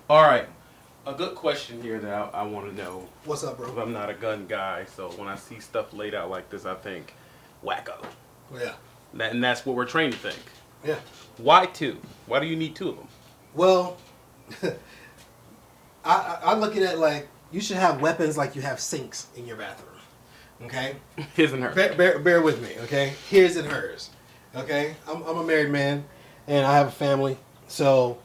All right. A good question here that I want to know. What's up, Because bro? I'm not a gun guy, so when I see stuff laid out like this, I think wacko. Yeah. And that's what we're trained to think. Yeah. Why two? Why do you need two of them? Well, I look at it like you should have weapons like you have sinks in your bathroom. Okay? His and hers. Bear with me, okay? His and hers. Okay? I'm a married man and I have a family. So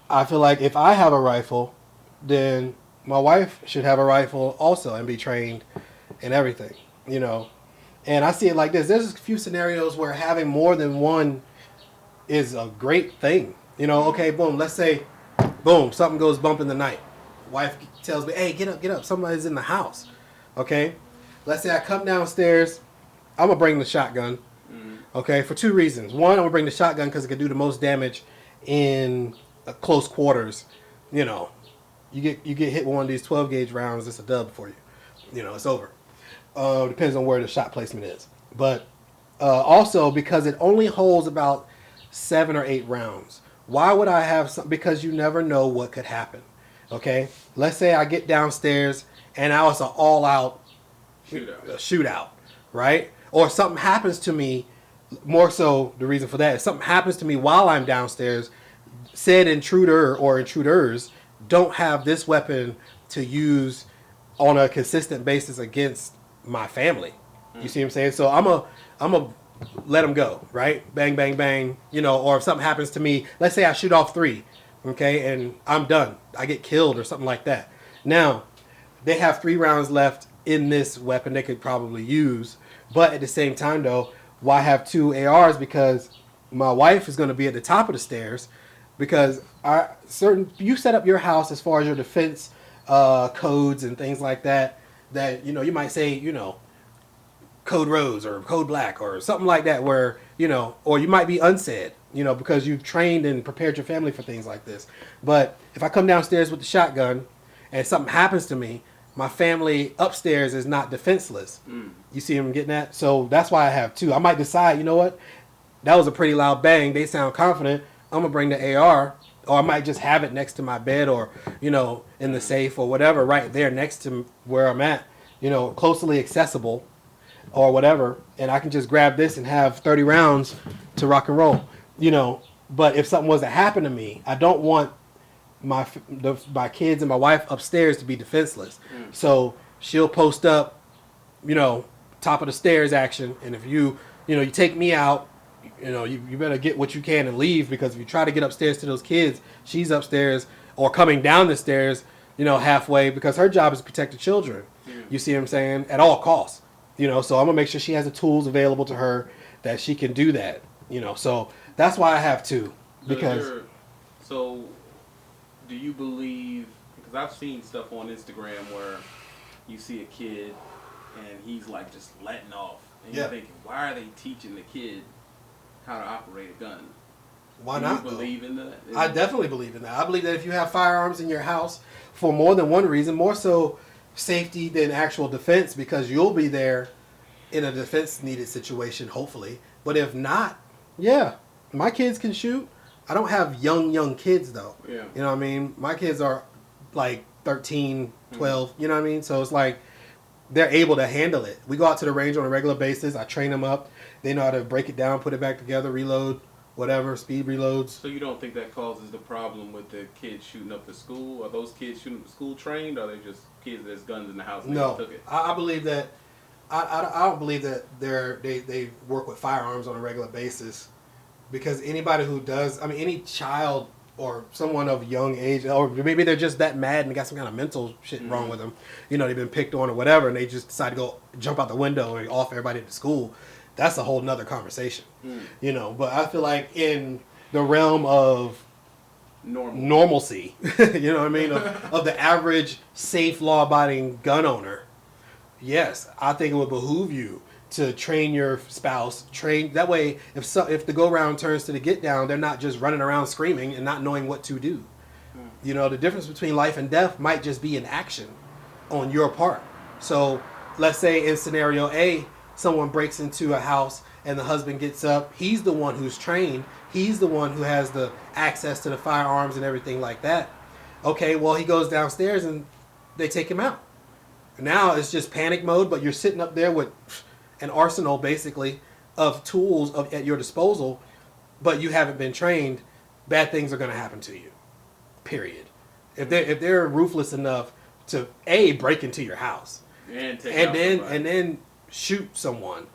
I feel like if I have a rifle, then my wife should have a rifle also and be trained and everything, you know. And I see it like this. There's a few scenarios where having more than one is a great thing. You know, okay, boom, let's say, boom, something goes bump in the night. Wife tells me, hey, get up, somebody's in the house. Okay? Let's say I come downstairs, I'm going to bring the shotgun, okay, for two reasons. One, I'm going to bring the shotgun because it can do the most damage in close quarters. You know, you get hit with one of these 12 gauge rounds, it's a dub for you. You know, it's over. Depends on where the shot placement is. But also because it only holds about 7 or 8 rounds. Why would I have some? Because you never know what could happen. Okay? Let's say I get downstairs and now it's an all-out shootout, right? Or something happens to me, more so the reason for that, if something happens to me while I'm downstairs, said intruder or intruders don't have this weapon to use on a consistent basis against my family. You see what I'm saying? So I'm a let them go, right? Bang, bang, bang. You know, or if something happens to me, let's say I shoot off 3, okay, and I'm done. I get killed or something like that. Now, they have 3 rounds left in this weapon they could probably use. But at the same time, though, why have 2 ARs? Because my wife is going to be at the top of the stairs. Because you set up your house as far as your defense codes and things like that. That, you know, you might say, you know, code rose or code black or something like that, where, you know, or you might be unsaid, you know, because you've trained and prepared your family for things like this. But if I come downstairs with the shotgun and something happens to me, my family upstairs is not defenseless. You see what I'm getting at? So that's why I have 2. I might decide, you know what, that was a pretty loud bang. They sound confident. I'm going to bring the AR, or I might just have it next to my bed or, you know, in the safe or whatever, right there next to where I'm at, you know, closely accessible or whatever. And I can just grab this and have 30 rounds to rock and roll, you know. But if something was to happen to me, I don't want my kids and my wife upstairs to be defenseless. So she'll post up, you know, top of the stairs action. And if you take me out, you know, you better get what you can and leave, because if you try to get upstairs to those kids, she's upstairs or coming down the stairs, you know, halfway, because her job is to protect the children. You see what I'm saying? At all costs, you know. So I'm gonna make sure she has the tools available to her that she can do that, you know. So that's why I have 2, because. So do you believe? Because I've seen stuff on Instagram where you see a kid and he's like just letting off, and you're thinking, why are they teaching the kid how to operate a gun? Why Do not? you believe in that? I definitely believe in that. I believe that if you have firearms in your house for more than one reason, more so safety than actual defense, because you'll be there in a defense needed situation, hopefully. But if not, yeah, my kids can shoot. I don't have young kids though. Yeah. You know what I mean? My kids are like 13, 12, you know what I mean? So it's like they're able to handle it. We go out to the range on a regular basis. I train them up. They know how to break it down, put it back together, reload, whatever, speed reloads. So you don't think that causes the problem with the kids shooting up the school? Are those kids shooting up the school trained, or are they just kids that's guns in the house and No, they took it? I believe that. I don't believe that they work with firearms on a regular basis, because anybody who does, I mean, any child or someone of young age, or maybe they're just that mad and got some kind of mental shit wrong with them. You know, they've been picked on or whatever, and they just decide to go jump out the window and off everybody at the school. That's a whole nother conversation. You know, but I feel like in the realm of normalcy, you know what I mean, of the average safe law-abiding gun owner, yes, I think it would behoove you to train your spouse. Train that way. If the go round turns to the get down, they're not just running around screaming and not knowing what to do. You know, the difference between life and death might just be an action on your part. So let's say in scenario A, someone breaks into a house and the husband gets up. He's the one who's trained. He's the one who has the access to the firearms and everything like that. Okay, well, he goes downstairs and they take him out. Now it's just panic mode, but you're sitting up there with an arsenal, basically, of tools at your disposal, but you haven't been trained. Bad things are going to happen to you. Period. If they're ruthless enough to break into your house and then shoot someone,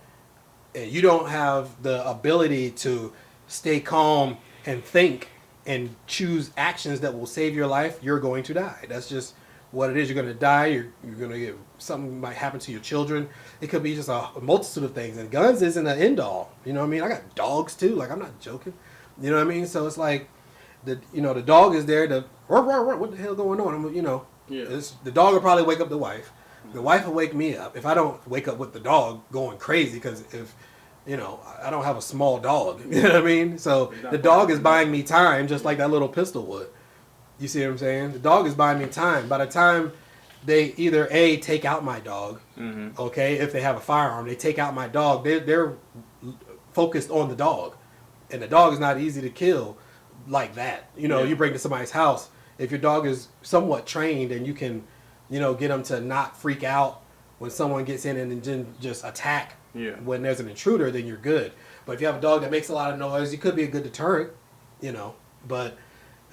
and you don't have the ability to stay calm and think and choose actions that will save your life, you're going to die. That's just what it is. You're going to die. You're going to get something might happen to your children. It could be just a multitude of things. And guns isn't an end all. You know what I mean? I got dogs too. Like, I'm not joking. You know what I mean? So it's like the dog is there to what the hell going on? The dog will probably wake up the wife. The wife will wake me up if I don't wake up with the dog going crazy, because if I don't have a small dog. You know what I mean? So the dog is buying me time, just like that little pistol would. You see what I'm saying? The dog is buying me time. By the time they either take out my dog, okay, if they have a firearm, they take out my dog. They're focused on the dog, and the dog is not easy to kill like that. You bring to somebody's house. If your dog is somewhat trained and you can, get them to not freak out when someone gets in and then just attack when there's an intruder, then you're good. But if you have a dog that makes a lot of noise, it could be a good deterrent, But,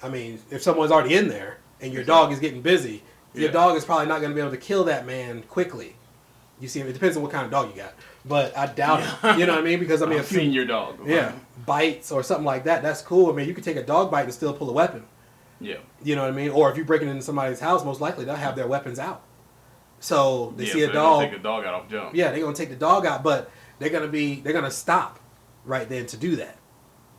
I mean, if someone's already in there and your dog is getting busy, your dog is probably not going to be able to kill that man quickly. You see, it depends on what kind of dog you got. But I doubt it. You know what I mean? Because, I mean, I've seen your dog. Bites or something like that, that's cool. I mean, you could take a dog bite and still pull a weapon. Yeah. You know what I mean? Or if you're breaking into somebody's house, most likely they'll have their weapons out. So they see a dog. They're gonna take the dog out off jump. Yeah, they're gonna take the dog out, but they're gonna stop right then to do that.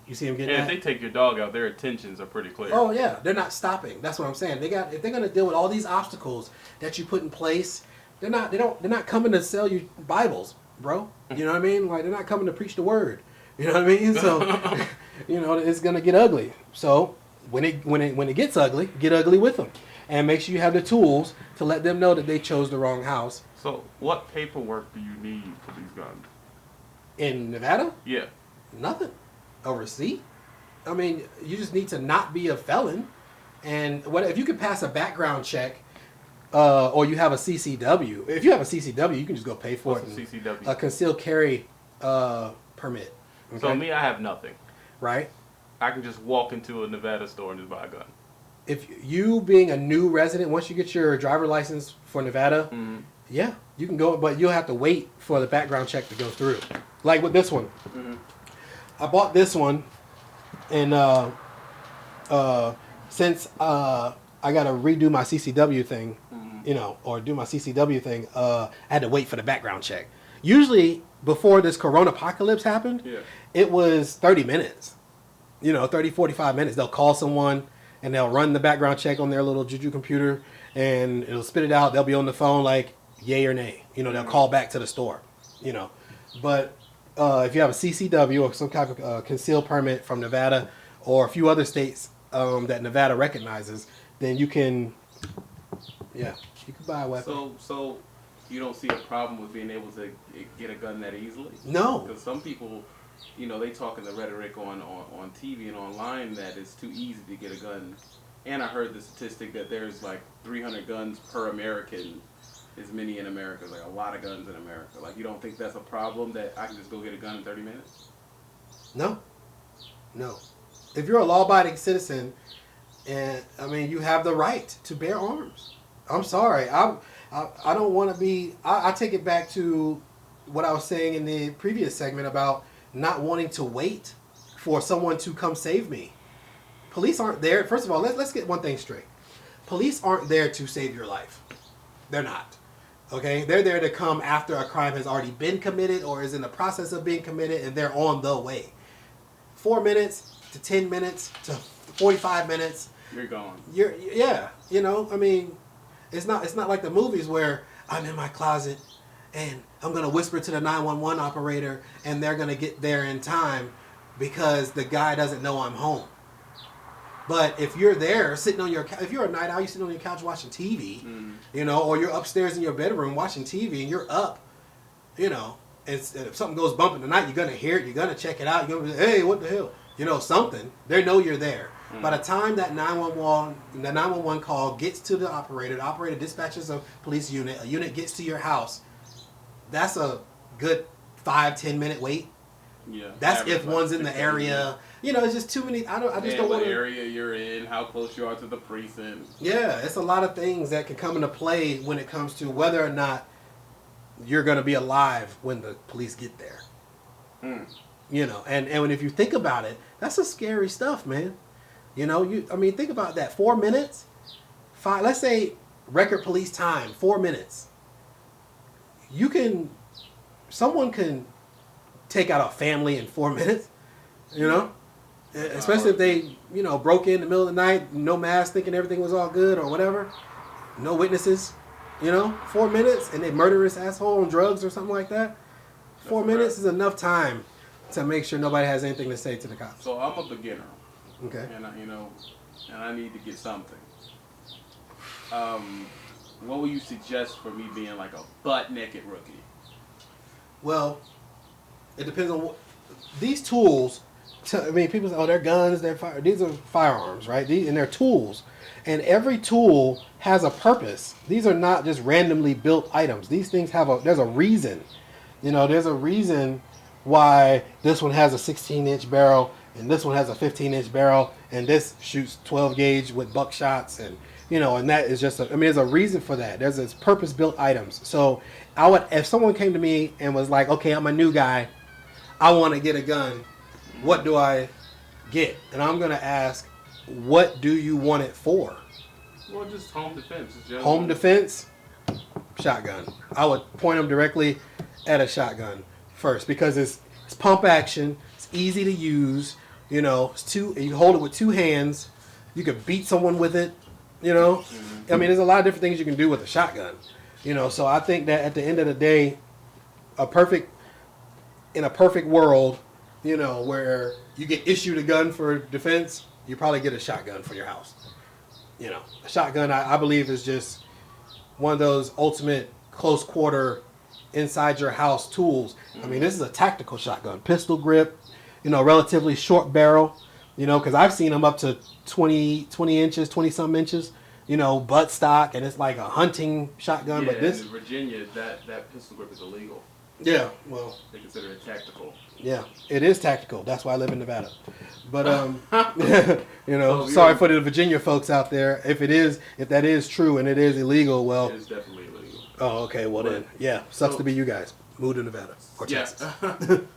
You see them getting if they take your dog out, their intentions are pretty clear. Oh yeah, they're not stopping. That's what I'm saying. If they're gonna deal with all these obstacles that you put in place, they're not coming to sell you Bibles, bro. You know what I mean? Like, they're not coming to preach the word. You know what I mean? So it's gonna get ugly. So when it gets ugly, get ugly with them. And make sure you have the tools to let them know that they chose the wrong house. So, what paperwork do you need for these guns? In Nevada? Yeah. Nothing. A receipt? I mean, you just need to not be a felon. And if you can pass a background check, or you have a CCW. If you have a CCW, you can just go pay for What's it. A CCW? A concealed carry permit. Okay? So, me, I have nothing. Right? I can just walk into a Nevada store and just buy a gun. If you being a new resident, once you get your driver license for Nevada, yeah, you can go, but you'll have to wait for the background check to go through. Like with this one. I bought this one, and since I got to redo my CCW thing, or do my CCW thing, I had to wait for the background check. Usually, before this Corona apocalypse happened, it was 30 minutes. 30, 45 minutes. They'll call someone, and they'll run the background check on their little Juju computer, and it'll spit it out. They'll be on the phone like, yay or nay. They'll call back to the store. But if you have a CCW or some kind of concealed permit from Nevada or a few other states that Nevada recognizes, then you can buy a weapon. So you don't see a problem with being able to get a gun that easily? No. Because some people, they talk in the rhetoric on TV and online that it's too easy to get a gun. And I heard the statistic that there's like 300 guns per American. As many in America. Like a lot of guns in America. Like, you don't think that's a problem that I can just go get a gun in 30 minutes? No. If you're a law-abiding citizen, and I mean, you have the right to bear arms. I'm sorry. I don't want to be. I take it back to what I was saying in the previous segment about not wanting to wait for someone to come save me. Police aren't there. First of all, let's get one thing straight. Police aren't there to save your life. They're not. Okay? They're there to come after a crime has already been committed or is in the process of being committed, and they're on the way. 4 minutes to 10 minutes to 45 minutes. You're gone. I mean, it's not like the movies where I'm in my closet and I'm going to whisper to the 911 operator and they're going to get there in time because the guy doesn't know I'm home. But if you're there sitting on if you're a night owl, you're sitting on your couch watching TV, or you're upstairs in your bedroom watching TV and you're up, and if something goes bump in the night, you're going to hear it, you're going to check it out, you're going to be, hey, what the hell? Something. They know you're there. By the time that 911 call gets to the operator dispatches a police unit, a unit gets to your house, that's a good 5-10 minute wait. Yeah. That's if one's in the area. You know, it's just too many. I just don't want to. What area you're in, how close you are to the precinct. Yeah, it's a lot of things that can come into play when it comes to whether or not you're going to be alive when the police get there. You know, and if you think about it, that's a scary stuff, man. You know, think about that. 4 minutes, let's say record police time, 4 minutes. Someone can take out a family in 4 minutes, you know? Especially if they, broke in the middle of the night, no mask, thinking everything was all good or whatever. No witnesses, 4 minutes, and they murderous asshole on drugs or something like that. 4 minutes is enough time to make sure nobody has anything to say to the cops. So I'm a beginner. Okay. And I need to get something. What would you suggest for me being like a butt naked rookie? Well, it depends on these tools. People say, they're guns, these are firearms, right? And they're tools. And every tool has a purpose. These are not just randomly built items. These things there's a reason. There's a reason why this one has a 16-inch barrel and this one has a 15-inch barrel and this shoots 12 gauge with buckshots and that is just there's a reason for that. There's this purpose-built items. So if someone came to me and was like, okay, I'm a new guy, I want to get a gun, what do I get? And I'm going to ask, what do you want it for? Well, just home defense. Home defense, shotgun. I would point them directly at a shotgun first because it's pump action, it's easy to use, you can hold it with 2 hands, you could beat someone with it, Mm-hmm. there's a lot of different things you can do with a shotgun, so I think that at the end of the day, in a perfect world, where you get issued a gun for defense, you probably get a shotgun for your house. A shotgun, I believe, is just one of those ultimate close quarter inside your house tools. This is a tactical shotgun, pistol grip, relatively short barrel, because I've seen them up to 20 inches, 20 some inches, butt stock, and it's like a hunting shotgun. Yeah, but this in Virginia, that pistol grip is illegal. Yeah, well, they consider it tactical. Yeah, it is tactical. That's why I live in Nevada. But sorry for the Virginia folks out there. If that is true and it is illegal, well, it is definitely illegal. Oh, okay. Well then, yeah, sucks to be you guys. Move to Nevada or Texas.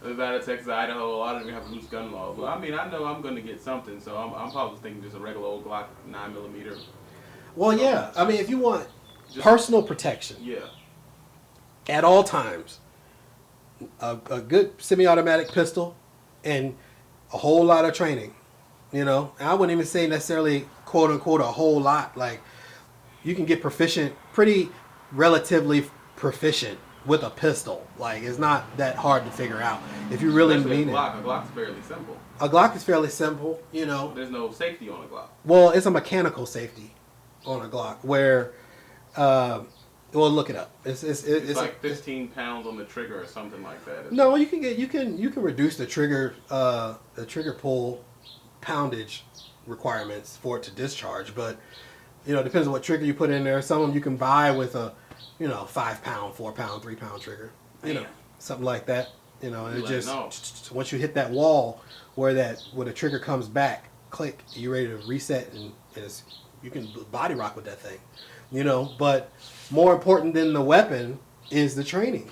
Nevada, Texas, Idaho. A lot of them have loose gun laws. But I know I'm going to get something, so I'm probably thinking just a regular old Glock 9mm. Well, yeah. If you want personal protection, yeah, at all times, a good semi-automatic pistol and a whole lot of training. And I wouldn't even say necessarily quote unquote a whole lot. Like, you can get relatively proficient with a pistol. Like, it's not that hard to figure out if you really mean it. A Glock's fairly simple. A Glock is fairly simple, There's no safety on a Glock. Well, it's a mechanical safety on a Glock where, look it up. It's like 15 pounds on the trigger or something like that. No, you can reduce the trigger pull poundage requirements for it to discharge, but it depends on what trigger you put in there. Some of them you can buy with a 5 pound, 4 pound, 3 pound trigger, something like that. And it just once you hit that wall where the trigger comes back, click, you're ready to reset, and you can body rock with that thing. But more important than the weapon is the training.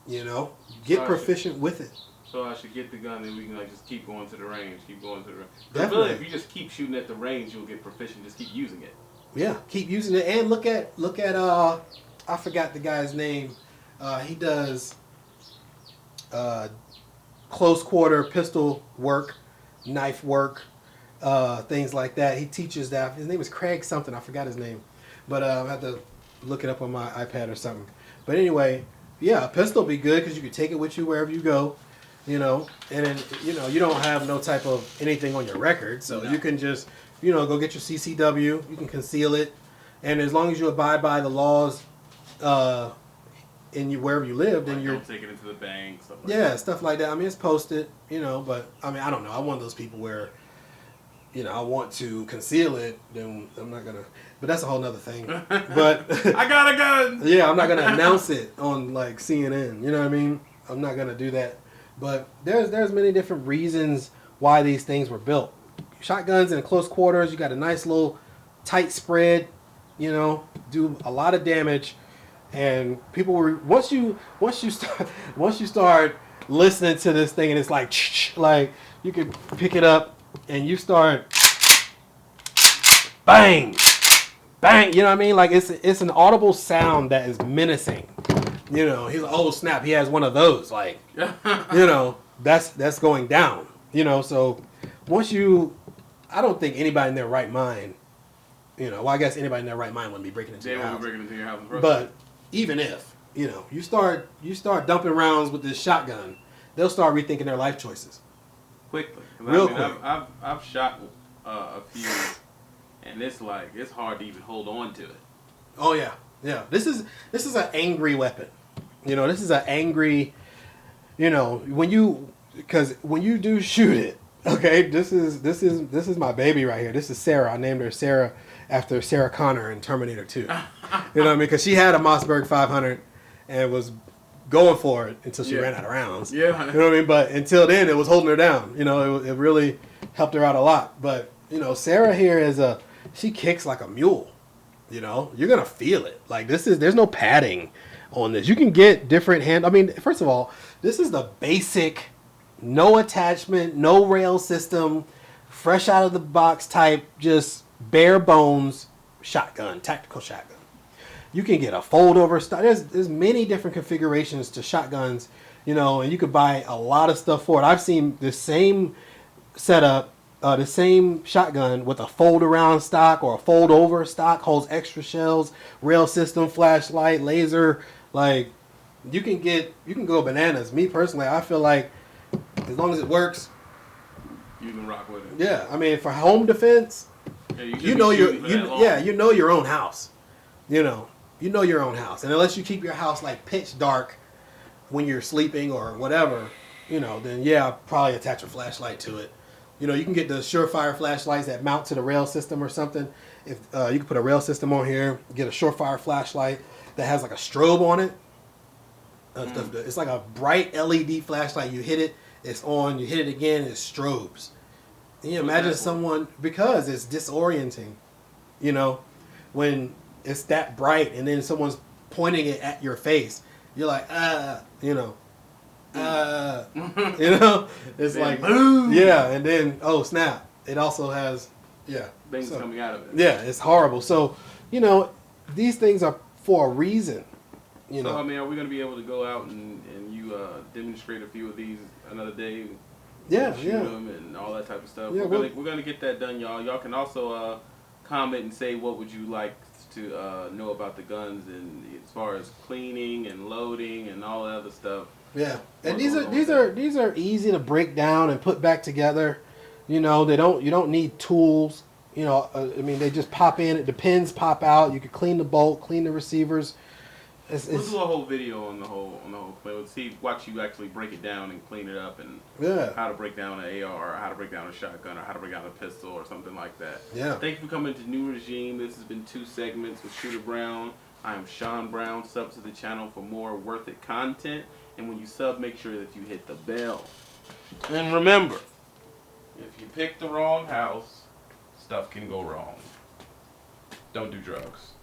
Get proficient with it. So I should get the gun and we can just keep going to the range, Definitely. Really, if you just keep shooting at the range, you'll get proficient. Just keep using it. Yeah, keep using it, and look at I forgot the guy's name. He does close quarter pistol work, knife work, things like that. He teaches that. His name is Craig something. I forgot his name, but I have to look it up on my iPad or something. But anyway, yeah, a pistol would be good because you can take it with you wherever you go, and then you don't have no type of anything on your record, so you can just go get your CCW. You can conceal it, and as long as you abide by the laws, wherever you live, then you're don't take it into the bank. Stuff like that. It's posted, but I don't know. I'm one of those people where, I want to conceal it, then I'm not gonna. But that's a whole nother thing. But I got a gun. Yeah, I'm not gonna announce it on like CNN. You know what I mean? I'm not gonna do that. But there's many different reasons why these things were built. Shotguns in close quarters, you got a nice little tight spread. Do a lot of damage, and people were once you start listening to this thing, and it's like you can pick it up and you start bang, bang. You know what I mean? Like it's an audible sound that is menacing. He's like, oh snap, he has one of those. Like, that's going down. So once I don't think anybody in their right mind. Well, I guess anybody in their right mind wouldn't be breaking into your house. They won't be breaking into your house. But even if, you start dumping rounds with this shotgun, they'll start rethinking their life choices. Quickly. Real quick. I've shot a few, and it's hard to even hold on to it. Oh, yeah. Yeah. This is an angry weapon. This is an angry, because when you do shoot it, okay, this is my baby right here. This is Sarah. I named her Sarah after Sarah Connor in Terminator 2. You know what I mean? Because she had a Mossberg 500 and was going for it until she ran out of rounds. Yeah. You know what I mean? But until then, it was holding her down. It really helped her out a lot. But, Sarah here she kicks like a mule. You're going to feel it. Like, there's no padding on this. You can get different first of all, this is the basic, no attachment, no rail system, fresh out of the box type, just bare bones shotgun, tactical shotgun. You can get a fold over stock. There's many different configurations to shotguns, and you could buy a lot of stuff for it. I've seen the same setup, the same shotgun with a fold around stock or a fold over stock, holds extra shells, rail system, flashlight, laser. Like, you can go bananas. Me personally, I feel like as long as it works, you can rock with it. Yeah, for home defense, you know your own house. You know your own house, and unless you keep your house like pitch dark when you're sleeping or whatever, then probably attach a flashlight to it. You can get the Surefire flashlights that mount to the rail system or something. If you can put a rail system on here, get a Surefire flashlight that has like a strobe on it. It's like a bright LED flashlight. You hit it, it's on. You hit it again, it strobes. Can you imagine someone, because it's disorienting, when it's that bright and then someone's pointing it at your face, you're like, it's like, boom. Yeah, and then, oh snap, it also has, things coming out of it. Yeah, it's horrible. So, these things are for a reason. So, are we going to be able to go out and you demonstrate a few of these another day? Shoot them and all that type of stuff. Yeah, we're gonna get that done, y'all. Y'all can also comment and say what would you like to know about the guns, and as far as cleaning and loading and all that other stuff. Yeah, and these are easy to break down and put back together. You don't need tools. They just pop in. The pins pop out. You can clean the bolt, clean the receivers. We'll do a whole video on the whole play. Watch you actually break it down and clean it up, and how to break down an AR, or how to break down a shotgun, or how to break down a pistol, or something like that. Yeah. Thank you for coming to New Regime. This has been 2 segments with Shooter Brown. I am Sean Brown. Sub to the channel for more worth it content, and when you sub, make sure that you hit the bell. And remember, if you pick the wrong house, stuff can go wrong. Don't do drugs.